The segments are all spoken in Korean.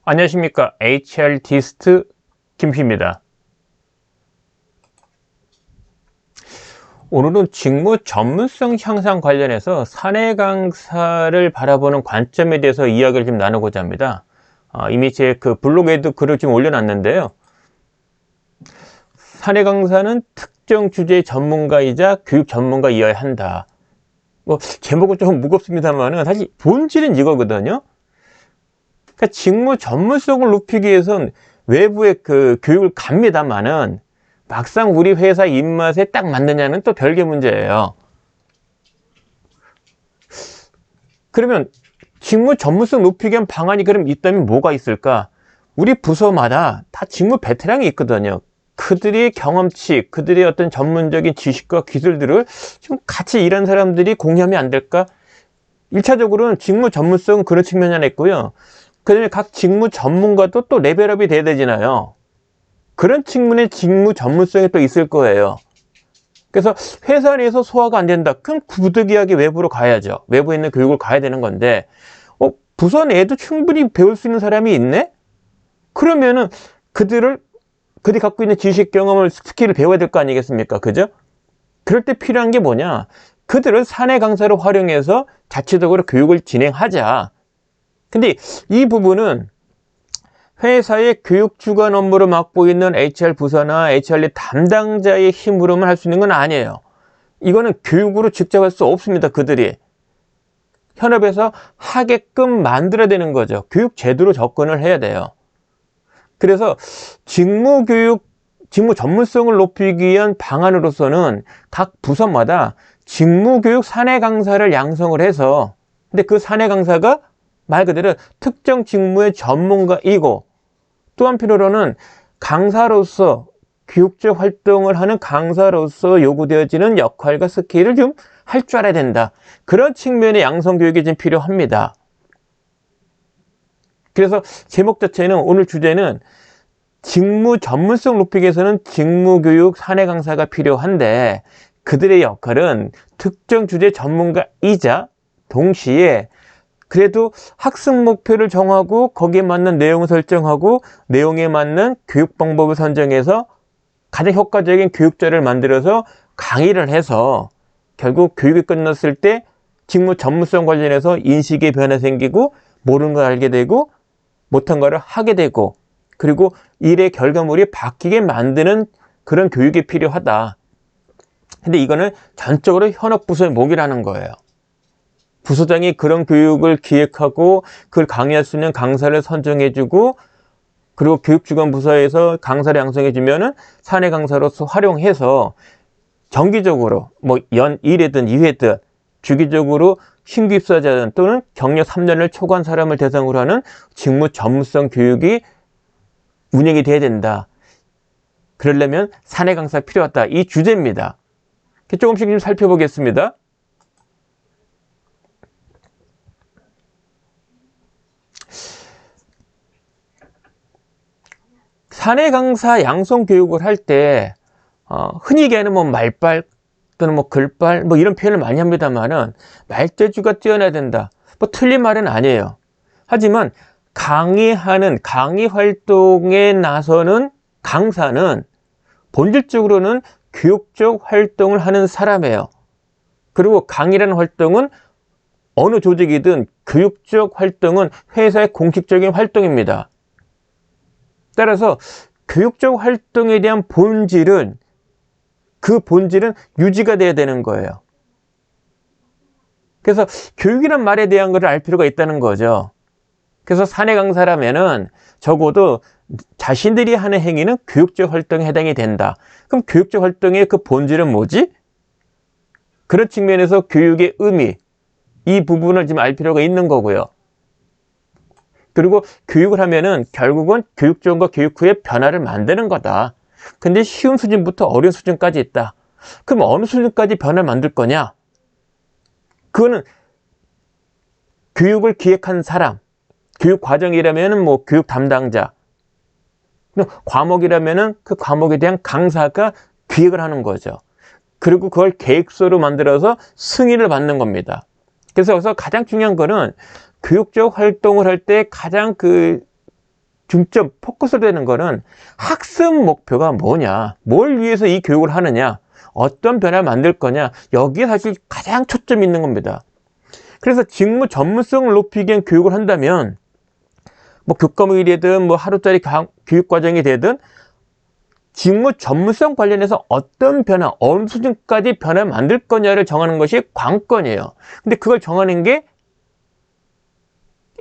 안녕하십니까. HR디스트 김P입니다. 오늘은 직무 전문성 향상 관련해서 사내 강사를 바라보는 관점에 대해서 이야기를 좀 나누고자 합니다. 이미 제 블로그에도 글을 좀 올려놨는데요. 사내 강사는 특정 주제의 전문가이자 교육 전문가이어야 한다. 제목은 좀 무겁습니다만 사실 본질은 이거거든요. 그러니까 직무 전문성을 높이기 위해서는 외부의 교육을 갑니다만은 막상 우리 회사 입맛에 딱 맞느냐는 또 별개 문제예요. 그러면 직무 전문성 높이기 위한 방안이 그럼 있다면 뭐가 있을까? 우리 부서마다 다 직무 베테랑이 있거든요. 그들의 경험치, 그들의 어떤 전문적인 지식과 기술들을 좀 같이 일한 사람들이 공유하면 안 될까? 1차적으로는 직무 전문성은 그런 측면이 하나 있고요. 그 다음에 각 직무 전문가도 또 레벨업이 돼야 되잖아요. 그런 측면의 직무 전문성이 또 있을 거예요. 그래서 회사 내에서 소화가 안 된다. 그럼 부득이하게 외부로 가야죠. 외부에 있는 교육을 가야 되는 건데, 부서 내에도 충분히 배울 수 있는 사람이 있네? 그러면은 그들이 갖고 있는 지식, 경험을, 스킬을 배워야 될 거 아니겠습니까? 그죠? 그럴 때 필요한 게 뭐냐? 그들을 사내 강사로 활용해서 자체적으로 교육을 진행하자. 근데 이 부분은 회사의 교육 주관 업무를 맡고 있는 HR 부서나 HR 담당자의 힘으로만 할 수 있는 건 아니에요. 이거는 교육으로 직접 할 수 없습니다. 그들이 현업에서 하게끔 만들어야 되는 거죠. 교육 제도로 접근을 해야 돼요. 그래서 직무 전문성을 높이기 위한 방안으로서는 각 부서마다 직무교육 사내 강사를 양성을 해서, 근데 그 사내 강사가 말 그대로 특정 직무의 전문가이고, 또 한편으로는 강사로서 교육적 활동을 하는 강사로서 요구되어지는 역할과 스킬을 좀 할 줄 알아야 된다. 그런 측면의 양성 교육이 좀 필요합니다. 그래서 제목 자체는, 오늘 주제는 직무 전문성 높이기 위해서는 직무교육 사내 강사가 필요한데, 그들의 역할은 특정 주제 전문가이자 동시에 그래도 학습 목표를 정하고 거기에 맞는 내용을 설정하고 내용에 맞는 교육 방법을 선정해서 가장 효과적인 교육자를 만들어서 강의를 해서 결국 교육이 끝났을 때 직무 전문성 관련해서 인식의 변화 생기고 모르는 걸 알게 되고 못한 거를 하게 되고, 그리고 일의 결과물이 바뀌게 만드는 그런 교육이 필요하다. 근데 이거는 전적으로 현업부서의 몫이라는 거예요. 부서장이 그런 교육을 기획하고 그걸 강의할 수 있는 강사를 선정해주고, 그리고 교육주관부서에서 강사를 양성해주면은 사내 강사로서 활용해서 정기적으로 연 1회든 2회든 주기적으로 신규 입사자든 또는 경력 3년을 초과한 사람을 대상으로 하는 직무 전문성 교육이 운영이 돼야 된다. 그러려면 사내 강사 필요하다. 이 주제입니다. 조금씩 좀 살펴보겠습니다. 사내 강사 양성 교육을 할 때 흔히 얘기하는 말빨 또는 글빨 이런 표현을 많이 합니다만은 말재주가 뛰어나야 된다. 틀린 말은 아니에요. 하지만 강의하는 강의 활동에 나서는 강사는 본질적으로는 교육적 활동을 하는 사람이에요. 그리고 강의라는 활동은 어느 조직이든 교육적 활동은 회사의 공식적인 활동입니다. 따라서 교육적 활동에 대한 본질은 유지가 돼야 되는 거예요. 그래서 교육이란 말에 대한 것을 알 필요가 있다는 거죠. 그래서 사내 강사라면은 적어도 자신들이 하는 행위는 교육적 활동에 해당이 된다. 그럼 교육적 활동의 그 본질은 뭐지? 그런 측면에서 교육의 의미, 이 부분을 지금 알 필요가 있는 거고요. 그리고 교육을 하면은 결국은 교육 전과 교육 후의 변화를 만드는 거다. 근데 쉬운 수준부터 어려운 수준까지 있다. 그럼 어느 수준까지 변화를 만들 거냐? 그거는 교육을 기획한 사람, 교육 과정이라면은 교육 담당자, 과목이라면은 그 과목에 대한 강사가 기획을 하는 거죠. 그리고 그걸 계획서로 만들어서 승인을 받는 겁니다. 그래서 가장 중요한 거는 교육적 활동을 할 때 가장 중점, 포커스 되는 거는 학습 목표가 뭐냐, 뭘 위해서 이 교육을 하느냐, 어떤 변화를 만들 거냐, 여기에 사실 가장 초점이 있는 겁니다. 그래서 직무 전문성을 높이기 위한 교육을 한다면 뭐 교과목이 되든 뭐 하루짜리 교육 과정이 되든 직무 전문성 관련해서 어떤 변화, 어느 수준까지 변화를 만들 거냐를 정하는 것이 관건이에요. 근데 그걸 정하는 게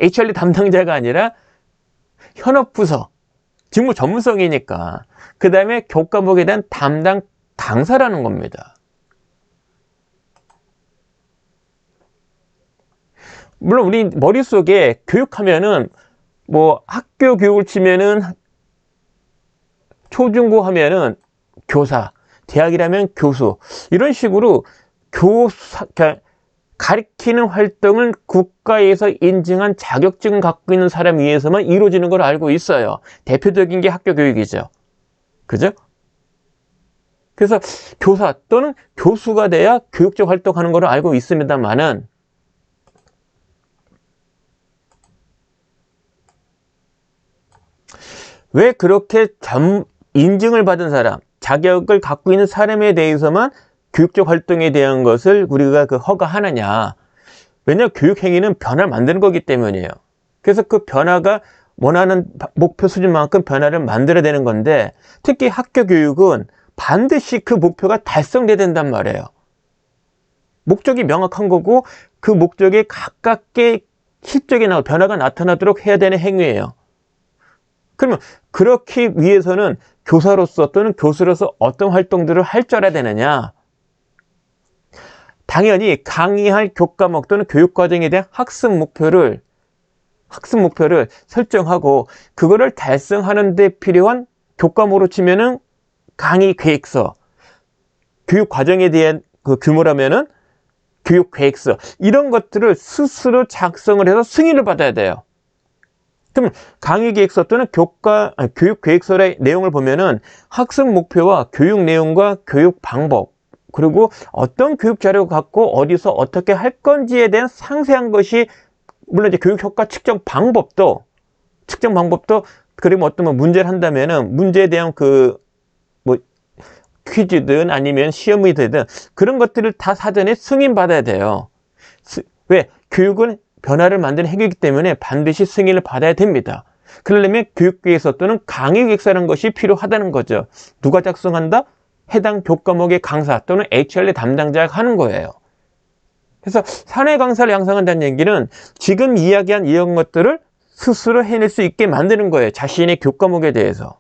HRD 담당자가 아니라 현업부서, 직무 전문성이니까. 그 다음에 교과목에 대한 담당 강사라는 겁니다. 물론 우리 머릿속에 교육하면은 뭐 학교 교육을 치면은 초중고 하면은 교사, 대학이라면 교수, 이런 식으로 가르치는 활동을 국가에서 인증한 자격증을 갖고 있는 사람에 의해서만 이루어지는 걸 알고 있어요. 대표적인 게 학교 교육이죠. 그죠? 그래서 교사 또는 교수가 돼야 교육적 활동하는 걸 알고 있습니다만은 왜 그렇게 인증을 받은 사람, 자격을 갖고 있는 사람에 대해서만 교육적 활동에 대한 것을 우리가 허가하느냐. 왜냐하면 교육행위는 변화를 만드는 거기 때문이에요. 그래서 그 변화가 원하는 목표 수준만큼 변화를 만들어야 되는 건데, 특히 학교 교육은 반드시 그 목표가 달성돼야 된단 말이에요. 목적이 명확한 거고 그 목적에 가깝게 실적이 변화가 나타나도록 해야 되는 행위예요. 그러면 그렇기 위해서는 교사로서 또는 교수로서 어떤 활동들을 할 줄 알아야 되느냐? 당연히 강의할 교과목 또는 교육과정에 대한 학습 목표를 설정하고 그거를 달성하는 데 필요한 교과목으로 치면은 강의 계획서, 교육과정에 대한 그 규모라면은 교육계획서, 이런 것들을 스스로 작성을 해서 승인을 받아야 돼요. 그럼 강의 계획서 또는 교육 계획서의 내용을 보면은 학습 목표와 교육 내용과 교육 방법, 그리고 어떤 교육 자료를 갖고 어디서 어떻게 할 건지에 대한 상세한 것이, 물론 이제 교육 효과 측정 방법도 그리고 어떤 문제를 한다면은 문제에 대한 퀴즈든 아니면 시험이 되든 그런 것들을 다 사전에 승인 받아야 돼요. 왜? 교육은 변화를 만드는 행위이기 때문에 반드시 승인을 받아야 됩니다. 그러려면 교육계획서 또는 강의계획서라는 것이 필요하다는 거죠. 누가 작성한다? 해당 교과목의 강사 또는 HRD 담당자가 하는 거예요. 그래서 사내 강사를 양성한다는 얘기는 지금 이야기한 이런 것들을 스스로 해낼 수 있게 만드는 거예요. 자신의 교과목에 대해서.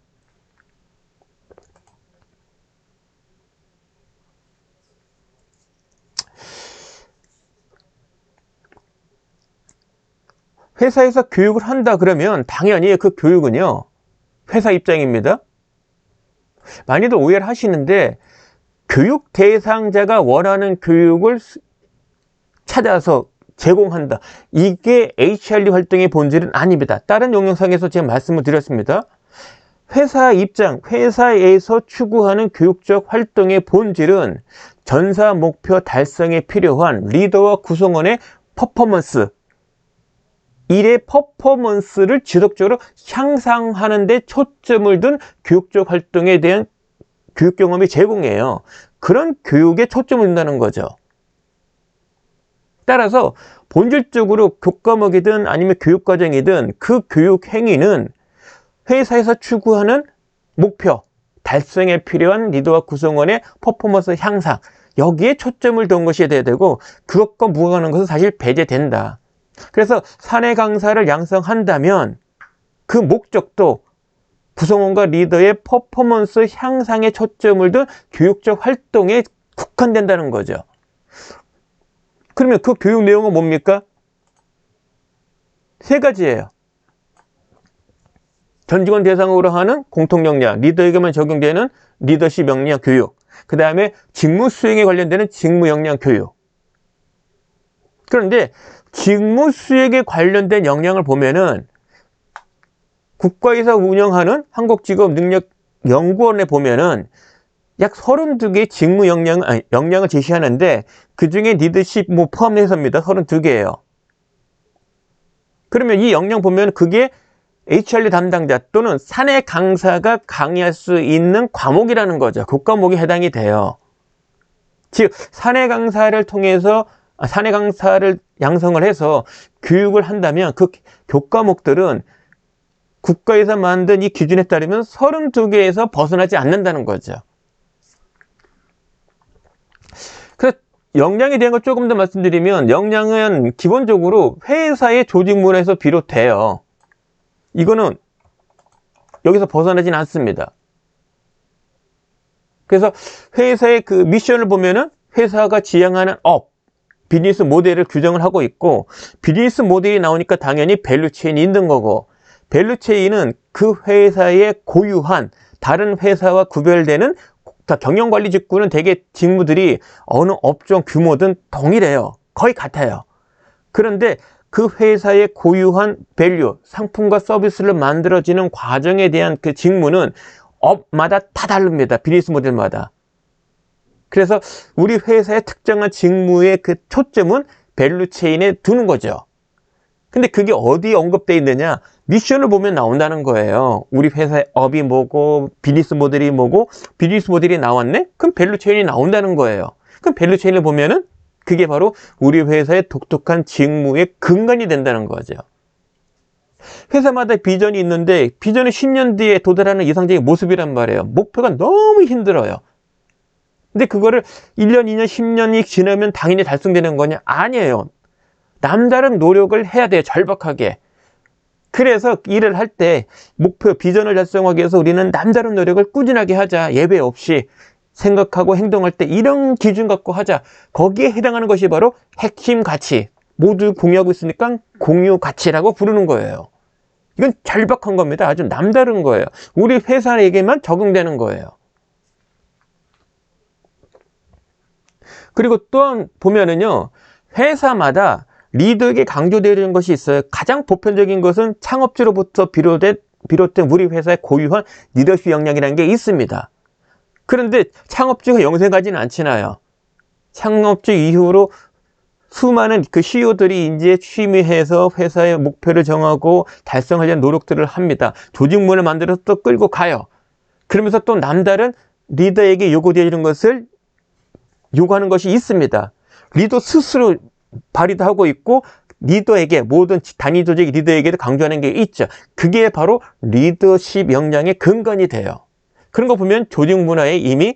회사에서 교육을 한다 그러면 당연히 그 교육은요, 회사 입장입니다. 많이들 오해를 하시는데 교육 대상자가 원하는 교육을 찾아서 제공한다, 이게 HRD 활동의 본질은 아닙니다. 다른 동영상에서 제가 말씀을 드렸습니다. 회사 입장, 회사에서 추구하는 교육적 활동의 본질은 전사 목표 달성에 필요한 리더와 구성원의 퍼포먼스, 일의 퍼포먼스를 지속적으로 향상하는 데 초점을 둔 교육적 활동에 대한 교육 경험이 제공해요. 그런 교육에 초점을 둔다는 거죠. 따라서 본질적으로 교과목이든 아니면 교육과정이든 그 교육 행위는 회사에서 추구하는 목표 달성에 필요한 리더와 구성원의 퍼포먼스 향상, 여기에 초점을 둔 것이 돼야 되고, 그것과 무관한 것은 사실 배제된다. 그래서 사내 강사를 양성한다면 그 목적도 구성원과 리더의 퍼포먼스 향상에 초점을 둔 교육적 활동에 국한된다는 거죠. 그러면 그 교육 내용은 뭡니까? 세 가지예요. 전 직원 대상으로 하는 공통 역량, 리더에게만 적용되는 리더십 역량 교육, 그 다음에 직무 수행에 관련되는 직무 역량 교육. 그런데 직무 수행에 관련된 역량을 보면은 국가에서 운영하는 한국직업능력연구원에 보면은 약 32개의 직무 역량을 제시하는데 그 중에 리더십 포함해서입니다. 32개예요. 그러면 이 역량 보면 그게 HRD 담당자 또는 사내 강사가 강의할 수 있는 과목이라는 거죠. 교과목에 해당이 돼요. 즉 사내 강사를 통해서 사내 강사를 양성을 해서 교육을 한다면 그 교과목들은 국가에서 만든 이 기준에 따르면 32개에서 벗어나지 않는다는 거죠. 그래서 역량에 대한 걸 조금 더 말씀드리면, 역량은 기본적으로 회사의 조직 문화에서 비롯돼요. 이거는 여기서 벗어나진 않습니다. 그래서 회사의 그 미션을 보면은 회사가 지향하는 비즈니스 모델을 규정을 하고 있고, 비즈니스 모델이 나오니까 당연히 밸류체인이 있는 거고, 밸류체인은 그 회사의 고유한 다른 회사와 구별되는 경영관리 직군은 대개 직무들이 어느 업종 규모든 동일해요. 거의 같아요. 그런데 그 회사의 고유한 밸류, 상품과 서비스를 만들어지는 과정에 대한 그 직무는 업마다 다 다릅니다. 비즈니스 모델마다. 그래서 우리 회사의 특정한 직무의 그 초점은 밸류체인에 두는 거죠. 근데 그게 어디에 언급되어 있느냐? 미션을 보면 나온다는 거예요. 우리 회사의 업이 뭐고, 비즈니스 모델이 뭐고, 비즈니스 모델이 나왔네? 그럼 밸류체인이 나온다는 거예요. 그럼 밸류체인을 보면은 그게 바로 우리 회사의 독특한 직무의 근간이 된다는 거죠. 회사마다 비전이 있는데 비전은 10년 뒤에 도달하는 이상적인 모습이란 말이에요. 목표가 너무 힘들어요. 근데 그거를 1년, 2년, 10년이 지나면 당연히 달성되는 거냐? 아니에요. 남다른 노력을 해야 돼요. 절박하게. 그래서 일을 할 때 목표, 비전을 달성하기 위해서 우리는 남다른 노력을 꾸준하게 하자. 예외 없이 생각하고 행동할 때 이런 기준 갖고 하자. 거기에 해당하는 것이 바로 핵심 가치. 모두 공유하고 있으니까 공유 가치라고 부르는 거예요. 이건 절박한 겁니다. 아주 남다른 거예요. 우리 회사에게만 적용되는 거예요. 그리고 또 보면은요, 회사마다 리더에게 강조되는 것이 있어요. 가장 보편적인 것은 창업주로부터 비롯된 우리 회사의 고유한 리더십 역량이라는 게 있습니다. 그런데 창업주가 영생하지는 않잖아요. 창업주 이후로 수많은 그 CEO들이 이제 취임해서 회사의 목표를 정하고 달성하려는 노력들을 합니다. 조직문을 만들어서 또 끌고 가요. 그러면서 또 남다른 리더에게 요구되는 것을 요구하는 것이 있습니다. 리더 스스로 발휘도 하고 있고, 리더에게, 모든 단위 조직 리더에게도 강조하는 게 있죠. 그게 바로 리더십 역량의 근간이 돼요. 그런 거 보면 조직 문화에 이미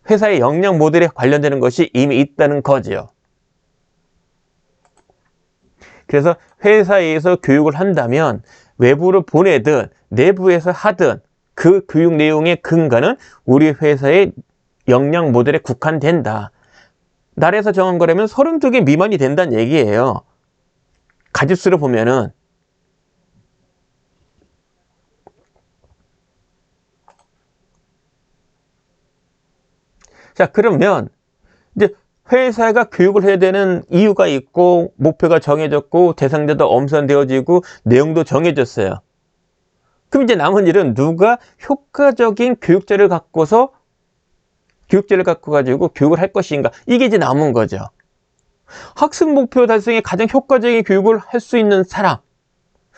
회사의 역량 모델에 관련되는 것이 이미 있다는 거지요. 그래서 회사에서 교육을 한다면 외부를 보내든 내부에서 하든 그 교육 내용의 근간은 우리 회사의 역량 모델에 국한된다. 나라에서 정한 거라면 32개 미만이 된다는 얘기예요. 가짓수를 보면은. 자, 그러면 이제 회사가 교육을 해야 되는 이유가 있고, 목표가 정해졌고, 대상자도 엄선되어지고, 내용도 정해졌어요. 그럼 이제 남은 일은 누가 효과적인 교육자를 갖고 가지고 교육을 할 것인가. 이게 이제 남은 거죠. 학습 목표 달성에 가장 효과적인 교육을 할 수 있는 사람.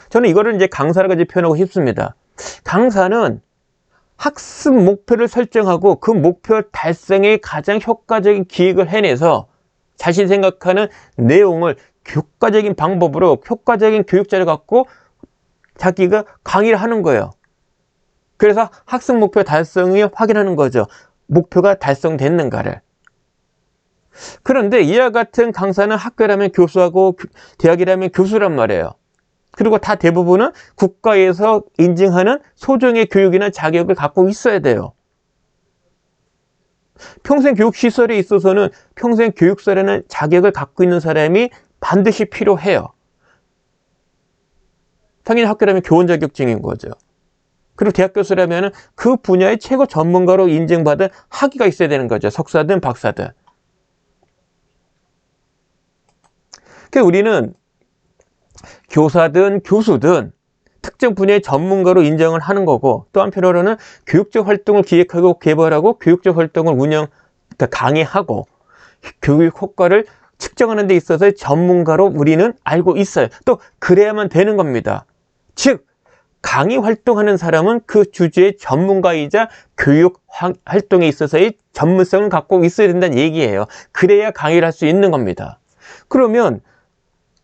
저는 이거를 이제 강사라고 표현하고 싶습니다. 강사는 학습 목표를 설정하고 그 목표 달성에 가장 효과적인 기획을 해내서 자신이 생각하는 내용을 효과적인 방법으로 효과적인 교육자를 갖고 자기가 강의를 하는 거예요. 그래서 학습 목표 달성을 확인하는 거죠. 목표가 달성됐는가를. 그런데 이와 같은 강사는 학교라면 교수하고 대학이라면 교수란 말이에요. 그리고 다 대부분은 국가에서 인증하는 소정의 교육이나 자격을 갖고 있어야 돼요. 평생교육시설에 있어서는 평생교육사라는 자격을 갖고 있는 사람이 반드시 필요해요. 당연히 학교라면 교원 자격증인 거죠. 그리고 대학 교수라면 그 분야의 최고 전문가로 인증받은 학위가 있어야 되는 거죠. 석사든 박사든. 그러니까 우리는 교사든 교수든 특정 분야의 전문가로 인정을 하는 거고, 또 한편으로는 교육적 활동을 기획하고 개발하고 교육적 활동을 그러니까 강의하고 교육 효과를 측정하는 데 있어서 전문가로 우리는 알고 있어요. 또 그래야만 되는 겁니다. 즉 강의 활동하는 사람은 그 주제의 전문가이자 교육 활동에 있어서의 전문성을 갖고 있어야 된다는 얘기예요. 그래야 강의를 할 수 있는 겁니다. 그러면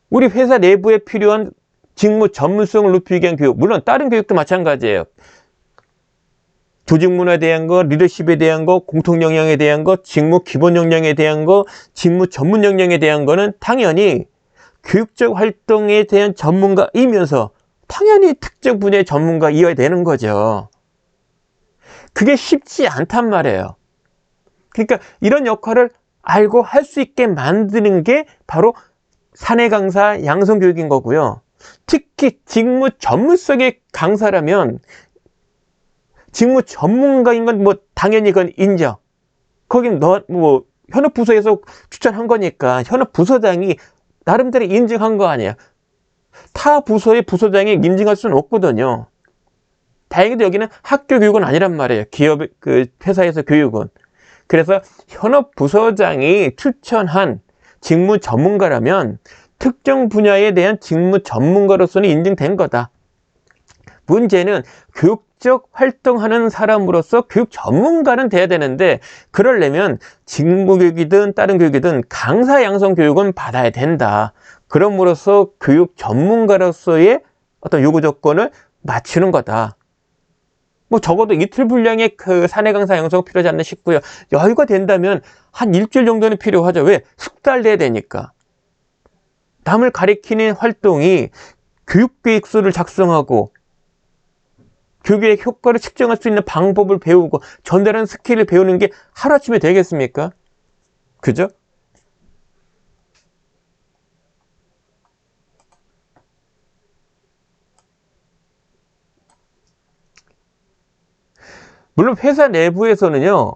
우리 회사 내부에 필요한 직무 전문성을 높이기 위한 교육, 물론 다른 교육도 마찬가지예요. 조직 문화에 대한 거, 리더십에 대한 거, 공통 역량에 대한 거, 직무 기본 역량에 대한 거, 직무 전문 역량에 대한 거는 당연히 교육적 활동에 대한 전문가이면서 당연히 특정 분야의 전문가이어야 되는 거죠. 그게 쉽지 않단 말이에요. 그러니까 이런 역할을 알고 할 수 있게 만드는 게 바로 사내 강사 양성 교육인 거고요. 특히 직무 전문성의 강사라면 직무 전문가인 건 뭐 당연히 그건 인정. 거긴 뭐 현업 부서에서 추천한 거니까 현업 부서장이 나름대로 인증한 거 아니야. 타 부서의 부서장이 인증할 수는 없거든요. 다행히도 여기는 학교 교육은 아니란 말이에요. 기업 그 회사에서 교육은. 그래서 현업 부서장이 추천한 직무 전문가라면 특정 분야에 대한 직무 전문가로서는 인증된 거다. 문제는 교육적 활동하는 사람으로서 교육 전문가는 돼야 되는데, 그러려면 직무교육이든 다른 교육이든 강사 양성 교육은 받아야 된다. 그럼으로써 교육 전문가로서의 어떤 요구 조건을 맞추는 거다. 뭐 적어도 이틀 분량의 그 사내 강사 양성은 필요하지 않나 싶고요. 여유가 된다면 한 일주일 정도는 필요하죠. 왜? 숙달돼야 되니까. 남을 가리키는 활동이 교육계획서를 작성하고 교육의 효과를 측정할 수 있는 방법을 배우고 전달하는 스킬을 배우는 게 하루아침에 되겠습니까? 그죠? 물론 회사 내부에서는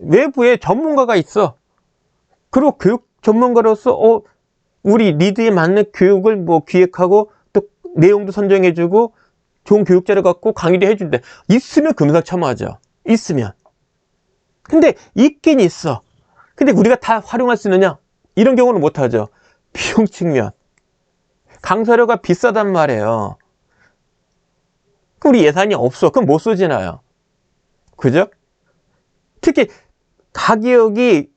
외부에 전문가가 있어. 그리고 교육 전문가로서 우리 리드에 맞는 교육을 뭐 기획하고 또 내용도 선정해주고 좋은 교육자를 갖고 강의를 해준대. 있으면 금상첨화죠. 있으면. 근데 있긴 있어. 근데 우리가 다 활용할 수 있느냐? 이런 경우는 못하죠. 비용 측면. 강사료가 비싸단 말이에요. 그럼 우리 예산이 없어. 그럼 못 쓰잖아요. 그죠? 특히 가격이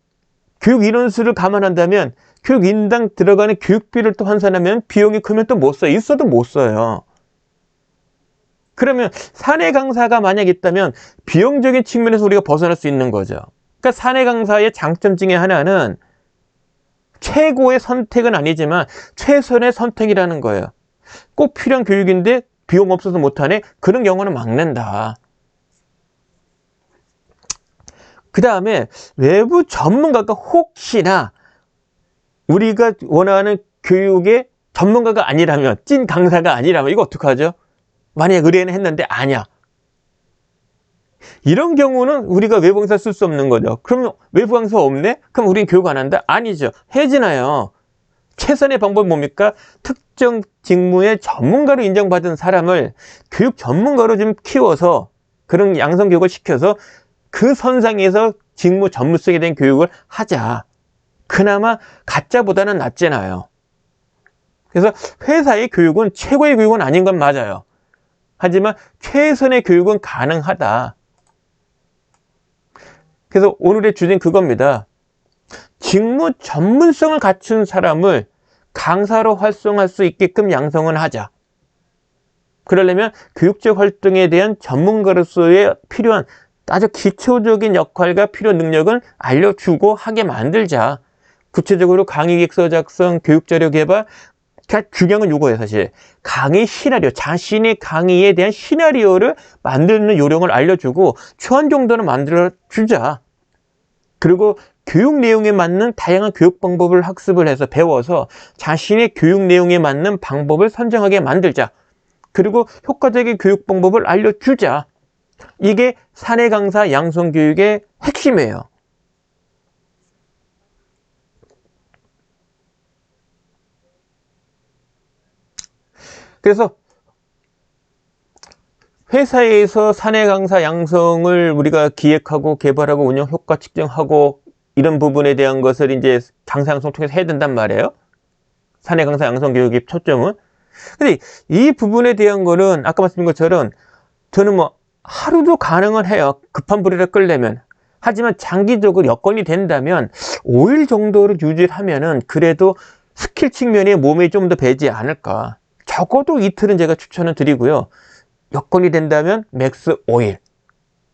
교육 인원수를 감안한다면 교육 인당 들어가는 교육비를 또 환산하면 비용이 크면 또 못 써요. 있어도 못 써요. 그러면 사내 강사가 만약 있다면 비용적인 측면에서 우리가 벗어날 수 있는 거죠. 그러니까 사내 강사의 장점 중에 하나는 최고의 선택은 아니지만 최선의 선택이라는 거예요. 꼭 필요한 교육인데 비용 없어서 못하네? 그런 경우는 막는다. 그 다음에 외부 전문가가 혹시나 우리가 원하는 교육의 전문가가 아니라면, 찐 강사가 아니라면 이거 어떡하죠? 만약 의뢰는 했는데 아니야. 이런 경우는 우리가 외부 강사 쓸 수 없는 거죠. 그러면 외부 강사 없네? 그럼 우리는 교육 안 한다? 아니죠. 해지나요. 최선의 방법은 뭡니까? 특정 직무의 전문가로 인정받은 사람을 교육 전문가로 좀 키워서 그런 양성 교육을 시켜서 그 선상에서 직무 전문성에 대한 교육을 하자. 그나마 가짜보다는 낫잖아요. 그래서 회사의 교육은 최고의 교육은 아닌 건 맞아요. 하지만 최선의 교육은 가능하다. 그래서 오늘의 주제는 그겁니다. 직무 전문성을 갖춘 사람을 강사로 활성화할 수 있게끔 양성을 하자. 그러려면 교육적 활동에 대한 전문가로서의 필요한 아주 기초적인 역할과 필요한 능력을 알려주고 하게 만들자. 구체적으로 강의 기획서 작성, 교육자료 개발, 중요한 건 이거예요. 사실 강의 시나리오, 자신의 강의에 대한 시나리오를 만드는 요령을 알려주고 초안 정도는 만들어주자. 그리고 교육 내용에 맞는 다양한 교육 방법을 학습을 해서 배워서 자신의 교육 내용에 맞는 방법을 선정하게 만들자. 그리고 효과적인 교육 방법을 알려주자. 이게 사내 강사 양성 교육의 핵심이에요. 그래서 회사에서 사내 강사 양성을 우리가 기획하고 개발하고 운영 효과 측정하고 이런 부분에 대한 것을 이제 강사 양성 통해서 해야 된단 말이에요. 사내 강사 양성 교육의 초점은. 근데 이 부분에 대한 거는 아까 말씀드린 것처럼 저는 뭐 하루도 가능은 해요. 급한 불이라 끌려면. 하지만 장기적으로 여건이 된다면 5일 정도를 유지하면은 그래도 스킬 측면에 몸에 좀 더 배지 않을까. 적어도 이틀은 제가 추천을 드리고요. 여건이 된다면 맥스 5일.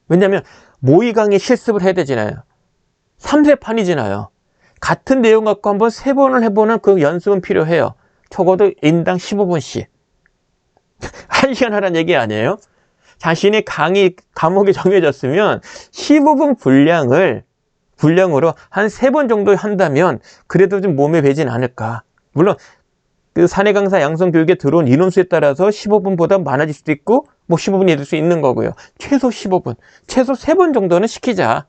왜냐면 모의강의 실습을 해야 되잖아요. 3세판이잖아요. 같은 내용 갖고 한번 3번을 해보는 그 연습은 필요해요. 적어도 인당 15분씩. 1시간 하라는 얘기 아니에요? 자신의 과목이 정해졌으면 15분 분량으로 한 3번 정도 한다면 그래도 좀 몸에 배진 않을까. 물론 그 사내 강사 양성 교육에 들어온 인원수에 따라서 15분보다 많아질 수도 있고 뭐 15분이 될 수 있는 거고요. 최소 15분, 최소 3번 정도는 시키자.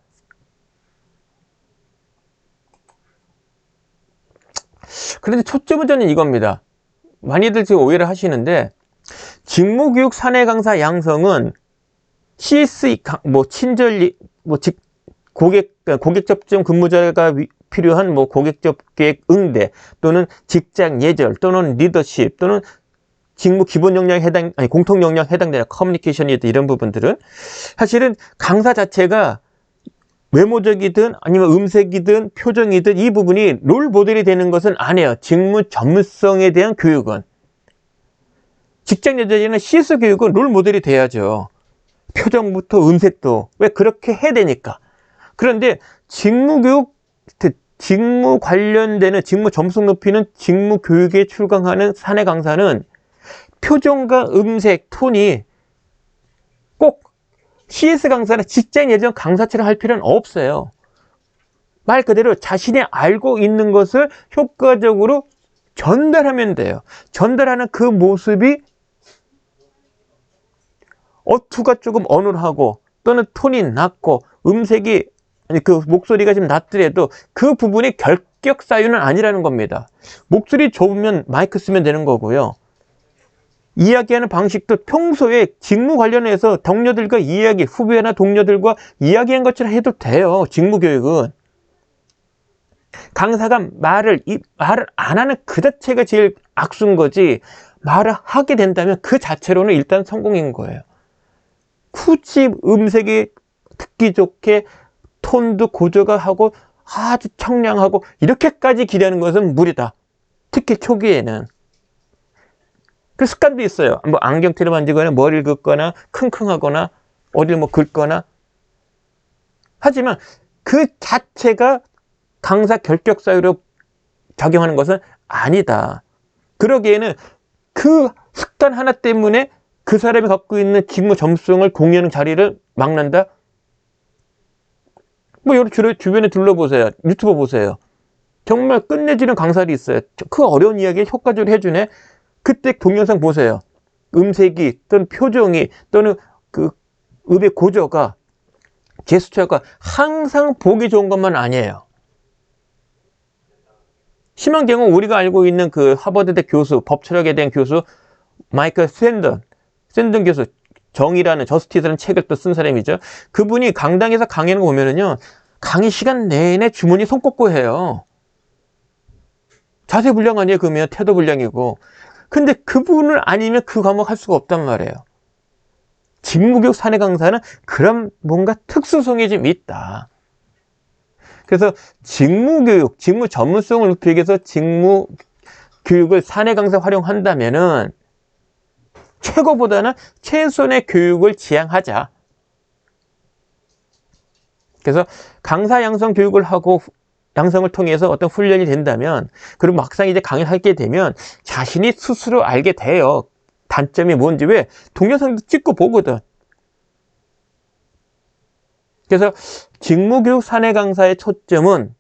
그런데 초점은 저는 이겁니다. 많이들 지금 오해를 하시는데 직무교육 사내 강사 양성은 CS 뭐 친절리 뭐 즉 고객 접점 근무자가 필요한 뭐 고객 접객 응대 또는 직장 예절 또는 리더십 또는 직무 기본 역량에 공통 역량에 해당되는 커뮤니케이션이든 이런 부분들은 사실은 강사 자체가 외모적이든 아니면 음색이든 표정이든 이 부분이 롤 모델이 되는 것은 아니에요. 직무 전문성에 대한 교육은. 직장 예절이나 CS 교육은 롤 모델이 돼야죠. 표정부터 음색도. 왜 그렇게 해야 되니까. 그런데 직무교육, 직무 관련되는 직무 점수성 높이는 직무 교육에 출강하는 사내 강사는 표정과 음색, 톤이 꼭 CS 강사나 직장 예전 강사처럼 할 필요는 없어요. 말 그대로 자신이 알고 있는 것을 효과적으로 전달하면 돼요. 전달하는 그 모습이 어투가 조금 어눌하고 또는 톤이 낮고 음색이 그 목소리가 좀 낮더라도 그 부분이 결격 사유는 아니라는 겁니다. 목소리 좁으면 마이크 쓰면 되는 거고요. 이야기하는 방식도 평소에 직무 관련해서 동료들과 후배나 동료들과 이야기한 것처럼 해도 돼요. 직무교육은. 강사가 말을 안 하는 그 자체가 제일 악순 거지, 말을 하게 된다면 그 자체로는 일단 성공인 거예요. 굳이 음색이 듣기 좋게 톤도 고저가하고 아주 청량하고 이렇게까지 기대하는 것은 무리다. 특히 초기에는. 그 습관도 있어요. 뭐 안경테를 만지거나 머리를 긋거나 킁킁하거나 어디를 뭐 긁거나. 하지만 그 자체가 강사 결격 사유로 작용하는 것은 아니다. 그러기에는 그 습관 하나 때문에 그 사람이 갖고 있는 직무 점수성을 공유하는 자리를 막는다? 뭐 여러 주변에 둘러보세요. 유튜브 보세요. 정말 끝내주는 강사들이 있어요. 그 어려운 이야기를 효과적으로 해주네. 그때 동영상 보세요. 음색이 또는 표정이 또는 그 음의 고저가 제스처가 항상 보기 좋은 것만 아니에요. 심한 경우 우리가 알고 있는 그 하버드대 교수, 법철학에 대한 교수 마이클 샌던 교수, 정의라는 저스티스라는 책을 또 쓴 사람이죠. 그분이 강당에서 강의하는 거 보면은요, 강의 시간 내내 주머니 손 꽂고 해요. 자세 불량 아니에요. 그러면 태도 불량이고. 근데 그분을 아니면 그 과목 할 수가 없단 말이에요. 직무교육 사내 강사는 그런 뭔가 특수성이 좀 있다. 그래서 직무교육, 직무 전문성을 높이기 위해서 직무교육을 사내 강사 활용한다면은 최고보다는 최선의 교육을 지향하자. 그래서 강사 양성 교육을 하고 양성을 통해서 어떤 훈련이 된다면, 그리고 막상 이제 강의를 하게 되면 자신이 스스로 알게 돼요. 단점이 뭔지. 왜? 동영상도 찍고 보거든. 그래서 직무교육 사내 강사의 초점은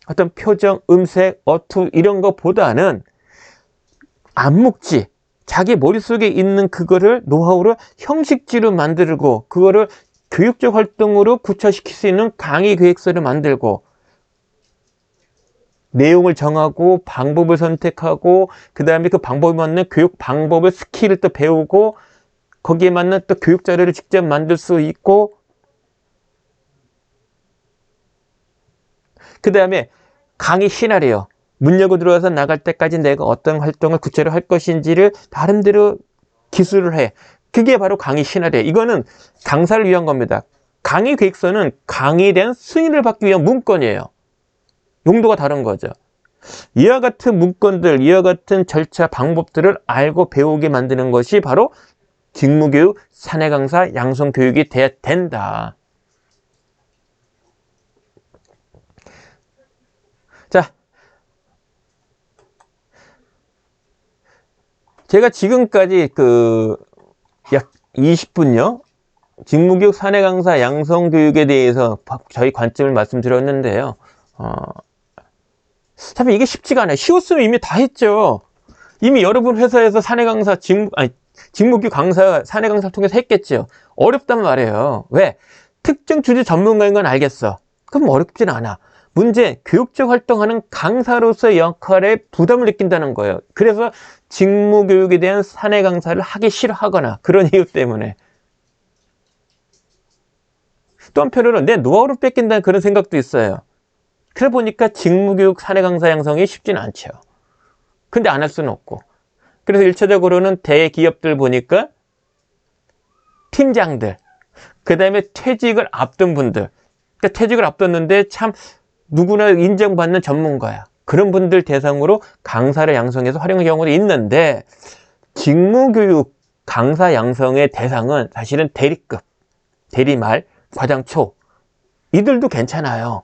어떤 표정, 음색, 어투 이런 것보다는 암묵지, 자기 머릿속에 있는 그거를 노하우로 형식지로 만들고 그거를 교육적 활동으로 구체시킬 수 있는 강의 계획서를 만들고 내용을 정하고 방법을 선택하고 그 다음에 그 방법에 맞는 교육 방법을 스킬을 또 배우고 거기에 맞는 또 교육 자료를 직접 만들 수 있고 그 다음에 강의 시나리오, 문 열고 들어와서 나갈 때까지 내가 어떤 활동을 구체로 할 것인지를 나름대로 기술을 해. 그게 바로 강의 시나리오. 이거는 강사를 위한 겁니다. 강의 계획서는 강의에 대한 승인을 받기 위한 문건이에요. 용도가 다른 거죠. 이와 같은 문건들, 이와 같은 절차, 방법들을 알고 배우게 만드는 것이 바로 직무교육, 사내강사, 양성교육이 돼야 된다. 자, 제가 지금까지 약 20분요. 직무교육, 사내강사, 양성교육에 대해서 저희 관점을 말씀드렸는데요. 참 이게 쉽지가 않아요. 쉬웠으면 이미 다 했죠. 이미 여러분 회사에서 사내강사, 직무교육 강사, 사내강사를 통해서 했겠죠. 어렵단 말이에요. 왜? 특정 주제 전문가인 건 알겠어. 그럼 어렵진 않아. 문제, 교육적 활동하는 강사로서의 역할에 부담을 느낀다는 거예요. 그래서 직무교육에 대한 사내 강사를 하기 싫어하거나 그런 이유 때문에. 또 한편으로는 내 노하우를 뺏긴다는 그런 생각도 있어요. 그래 보니까 직무교육 사내 강사 양성이 쉽지는 않죠. 근데 안 할 수는 없고. 그래서 1차적으로는 대기업들 보니까 팀장들, 그 다음에 퇴직을 앞둔 분들, 그러니까 퇴직을 앞뒀는데 참 누구나 인정받는 전문가야. 그런 분들 대상으로 강사를 양성해서 활용하는 경우도 있는데, 직무교육 강사 양성의 대상은 사실은 대리급, 대리말, 과장초 이들도 괜찮아요.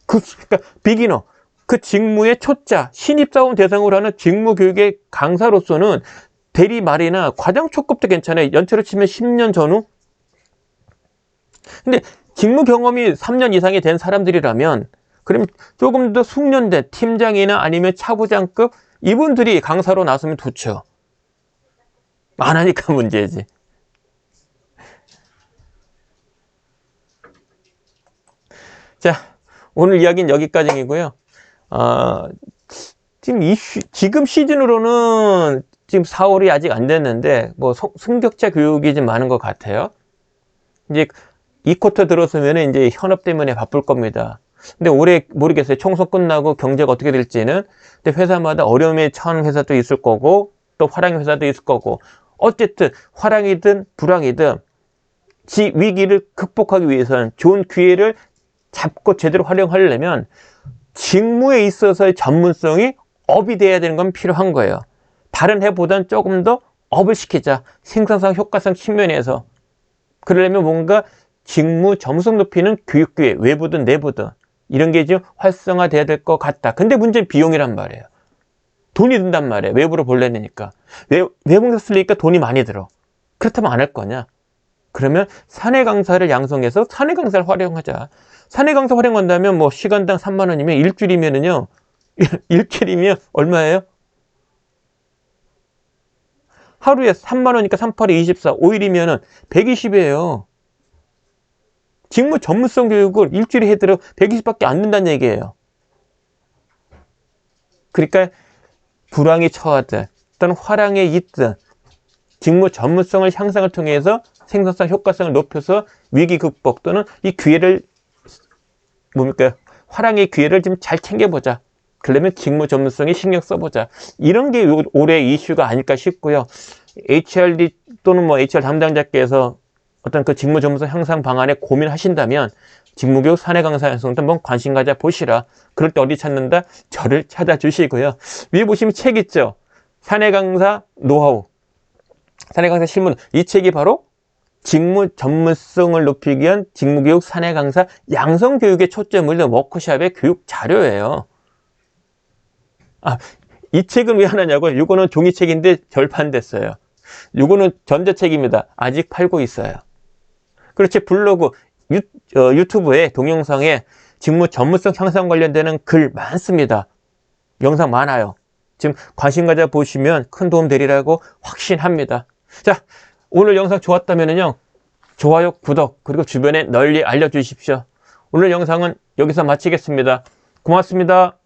그러니까 비기너, 그 직무의 초짜, 신입사원 대상으로 하는 직무교육의 강사로서는 대리말이나 과장초급도 괜찮아요. 연체로 치면 10년 전후. 근데 직무 경험이 3년 이상이 된 사람들이라면 그럼 조금 더 숙련된 팀장이나 아니면 차부장급 이분들이 강사로 나서면 좋죠. 안 하니까 문제지. 자, 오늘 이야기는 여기까지이고요. 지금 시즌으로는 지금 4월이 아직 안 됐는데 뭐 승격자 교육이 좀 많은 것 같아요. 이제 이 쿼터 들어서면 이제 현업 때문에 바쁠 겁니다. 근데 올해 모르겠어요. 총선 끝나고 경제가 어떻게 될지는. 근데 회사마다 어려움에 처한 회사도 있을 거고 또 화랑 회사도 있을 거고, 어쨌든 화랑이든 불황이든 위기를 극복하기 위해서는 좋은 기회를 잡고 제대로 활용하려면 직무에 있어서의 전문성이 업이 돼야 되는 건 필요한 거예요. 다른 해보다는 조금 더 업을 시키자. 생산성, 효과성 측면에서. 그러려면 뭔가 직무 전문성 높이는 교육기회, 외부든 내부든 이런 게 좀 활성화돼야 될 것 같다. 근데 문제는 비용이란 말이에요. 돈이 든단 말이에요. 외부로 보내니까. 외부 쓰니까 돈이 많이 들어. 그렇다면 안 할 거냐? 그러면 사내 강사를 양성해서 사내 강사를 활용하자. 사내 강사 활용한다면 뭐 시간당 3만 원이면 일주일이면은요. 일주일이면 얼마예요? 하루에 3만 원이니까 3, 8에 24, 5일이면은 120이에요. 직무 전문성 교육을 일주일에 해도 120밖에 안 된다는 얘기예요. 그러니까 불황에 처하든 또는 화랑에 있든 직무 전문성을 향상을 통해서 생산성, 효과성을 높여서 위기 극복 또는 이 기회를 화랑의 기회를 좀 잘 챙겨보자. 그러려면 직무 전문성에 신경 써보자. 이런 게 올해 이슈가 아닐까 싶고요. HRD 또는 뭐 HR 담당자께서 어떤 그 직무 전문성 향상 방안에 고민하신다면 직무교육 사내 강사 양성도 한번 관심 가져 보시라. 그럴 때 어디 찾는다? 저를 찾아주시고요. 위에 보시면 책 있죠? 사내 강사 노하우, 사내 강사 실문. 이 책이 바로 직무 전문성을 높이기 위한 직무교육 사내 강사 양성교육에 초점을 둔 워크숍의 교육 자료예요. 이 책은 왜 하나냐고요? 이거는 종이책인데 절판됐어요. 이거는 전자책입니다. 아직 팔고 있어요. 그렇지, 블로그, 유튜브에 동영상에 직무 전문성 향상 관련되는 글 많습니다. 영상 많아요. 지금 관심 가져 보시면 큰 도움 되리라고 확신합니다. 자, 오늘 영상 좋았다면요, 좋아요, 구독, 그리고 주변에 널리 알려주십시오. 오늘 영상은 여기서 마치겠습니다. 고맙습니다.